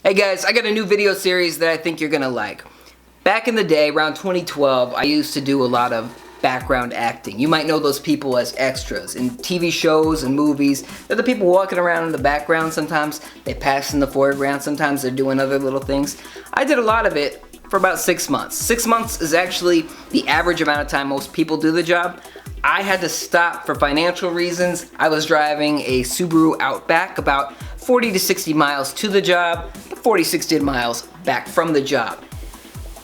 Hey guys, I got a new video series that I think you're gonna like. Back in the day, around 2012, I used to do a lot of background acting. You might know those people as extras in TV shows and movies. They're the people walking around in the background sometimes. They pass in the foreground, sometimes they're doing other little things. I did a lot of it for about 6 months. 6 months is actually the average amount of time most people do the job. I had to stop for financial reasons. I was driving a Subaru Outback about 40 to 60 miles to the job, 40, 60 miles back from the job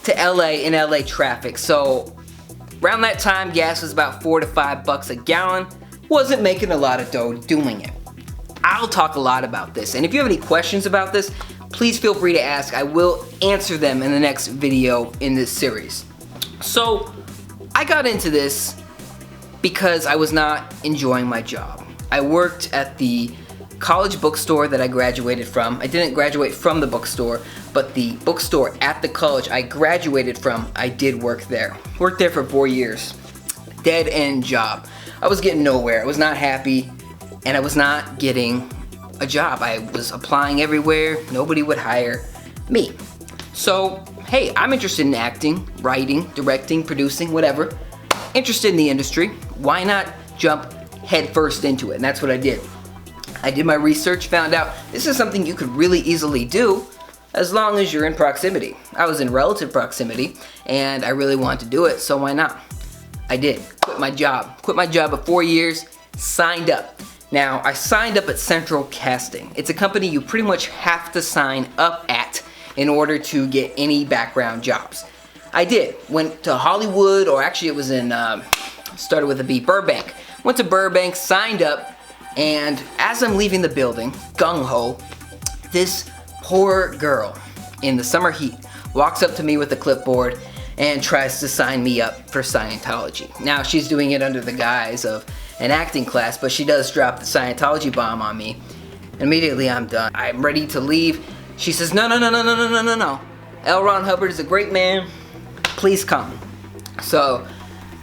to LA in LA traffic. So around that time, gas was about $4 to $5 a gallon. Wasn't making a lot of dough doing it. I'll talk a lot about this, and if you have any questions about this, please feel free to ask. I will answer them in the next video in this series. So I got into this because I was not enjoying my job. I worked at the college bookstore that I graduated from. I didn't graduate from the bookstore, but the bookstore at the college I graduated from, I did work there. Worked there for 4 years. Dead end job. I was getting nowhere. I was not happy, and I was not getting a job. I was applying everywhere. Nobody would hire me. So, hey, I'm interested in acting, writing, directing, producing, whatever. Interested in the industry. Why not jump headfirst into it? And that's what I did. I did my research, found out this is something you could really easily do as long as you're in proximity. I was in relative proximity and I really wanted to do it, so why not? I did. Quit my job of 4 years, signed up. Now, I signed up at Central Casting. It's a company you pretty much have to sign up at in order to get any background jobs. I did. Went to Hollywood, or actually it was in, started with a B, Burbank. Went to Burbank, signed up, and as I'm leaving the building, gung-ho, this poor girl in the summer heat walks up to me with a clipboard and tries to sign me up for Scientology. Now, she's doing it under the guise of an acting class, but she does drop the Scientology bomb on me. Immediately, I'm done. I'm ready to leave. She says, no. L. Ron Hubbard is a great man. Please come. So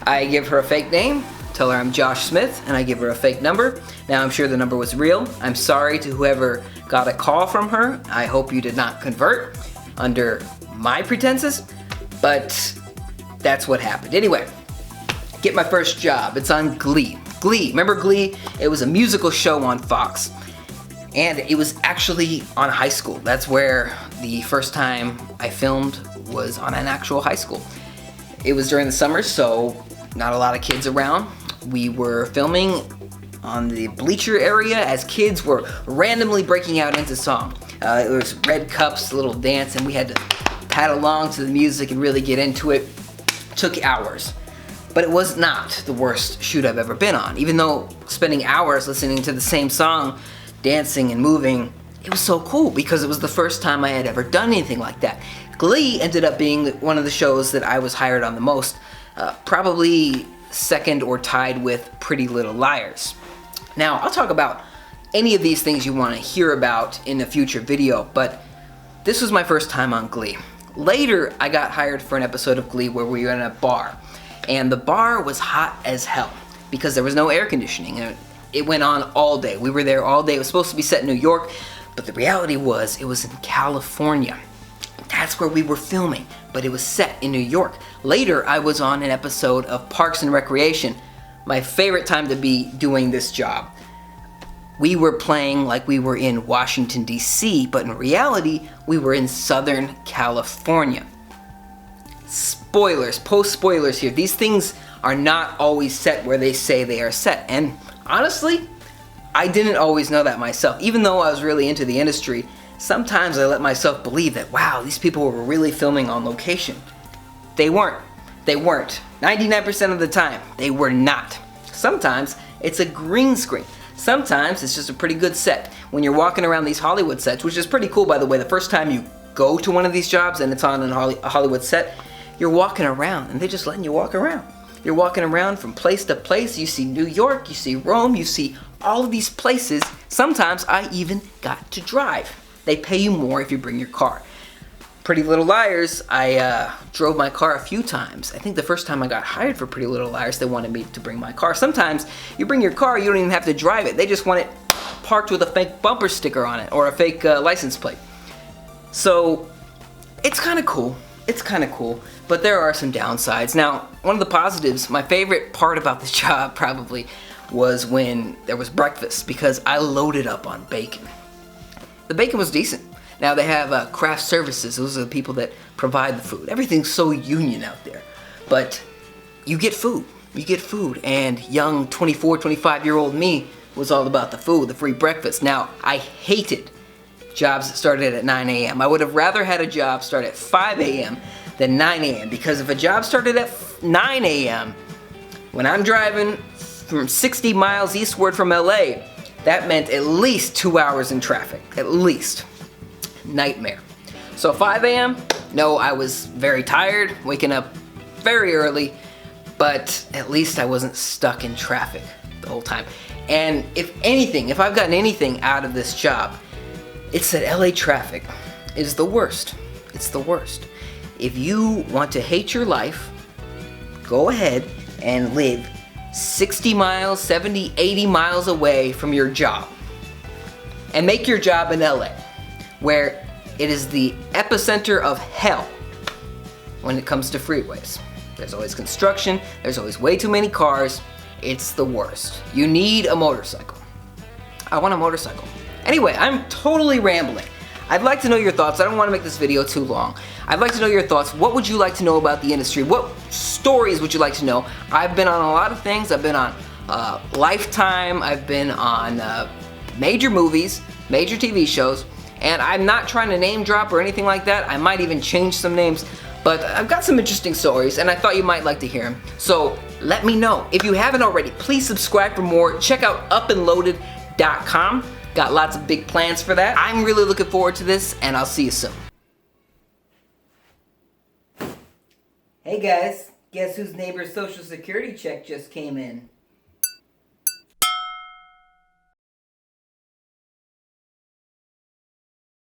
I give her a fake name, tell her I'm Josh Smith, and I give her a fake number. Now, I'm sure the number was real. I'm sorry to whoever got a call from her. I hope you did not convert under my pretenses, but that's what happened. Anyway, get my first job. It's on Glee. Glee, remember Glee? It was a musical show on Fox, and it was actually on high school. That's where the first time I filmed was on an actual high school. It was during the summer, so not a lot of kids around. We were filming on the bleacher area as kids were randomly breaking out into song. It was red cups, a little dance, and we had to pad along to the music and really get into it. Took hours. But it was not the worst shoot I've ever been on. Even though spending hours listening to the same song, dancing and moving, it was so cool because it was the first time I had ever done anything like that. Glee ended up being one of the shows that I was hired on the most, probably second or tied with Pretty Little Liars. Now, I'll talk about any of these things you want to hear about in a future video, but this was my first time on Glee. Later, I got hired for an episode of Glee where we were in a bar, and the bar was hot as hell because there was no air conditioning, and it went on all day. We were there all day. It was supposed to be set in New York, but the reality was it was in California. That's where we were filming, but it was set in New York. Later, I was on an episode of Parks and Recreation, my favorite time to be doing this job. We were playing like we were in Washington, D.C., but in reality, we were in Southern California. Spoilers, post-spoilers here. These things are not always set where they say they are set, and honestly, I didn't always know that myself. Even though I was really into the industry, sometimes I let myself believe that, wow, these people were really filming on location. They weren't. 99% of the time, they were not. Sometimes it's a green screen. Sometimes it's just a pretty good set. When you're walking around these Hollywood sets, which is pretty cool, by the way, the first time you go to one of these jobs and it's on a Hollywood set, you're walking around and they're just letting you walk around. You're walking around from place to place. You see New York, you see Rome, you see all of these places. Sometimes I even got to drive. They pay you more if you bring your car. Pretty Little Liars, I drove my car a few times. I think the first time I got hired for Pretty Little Liars, they wanted me to bring my car. Sometimes you bring your car, you don't even have to drive it. They just want it parked with a fake bumper sticker on it or a fake license plate. So it's kind of cool. It's kind of cool, but there are some downsides. Now, one of the positives, my favorite part about this job probably was when there was breakfast, because I loaded up on bacon. The bacon was decent. Now they have craft services. Those are the people that provide the food. Everything's so union out there, but you get food. You get food, and young 24, 25-year-old me was all about the food, the free breakfast. Now, I hated jobs that started at 9 a.m. I would have rather had a job start at 5 a.m. than 9 a.m. because if a job started at 9 a.m., when I'm driving from 60 miles eastward from LA, that meant at least 2 hours in traffic, at least. Nightmare. So 5 a.m., no, I was very tired, waking up very early, but at least I wasn't stuck in traffic the whole time. And if anything, if I've gotten anything out of this job, it's that LA traffic is the worst. It's the worst. If you want to hate your life, go ahead and live 60 miles, 70, 80 miles away from your job. And make your job in LA, where it is the epicenter of hell when it comes to freeways. There's always construction, there's always way too many cars. It's the worst. You need a motorcycle. I want a motorcycle. Anyway, I'm totally rambling. I'd like to know your thoughts. I don't want to make this video too long. I'd like to know your thoughts. What would you like to know about the industry? What stories would you like to know? I've been on a lot of things. I've been on Lifetime. I've been on major movies, major TV shows, and I'm not trying to name drop or anything like that. I might even change some names, but I've got some interesting stories, and I thought you might like to hear them. So let me know. If you haven't already, please subscribe for more. Check out upandloaded.com. Got lots of big plans for that. I'm really looking forward to this, and I'll see you soon. Hey guys, guess whose neighbor's social security check just came in?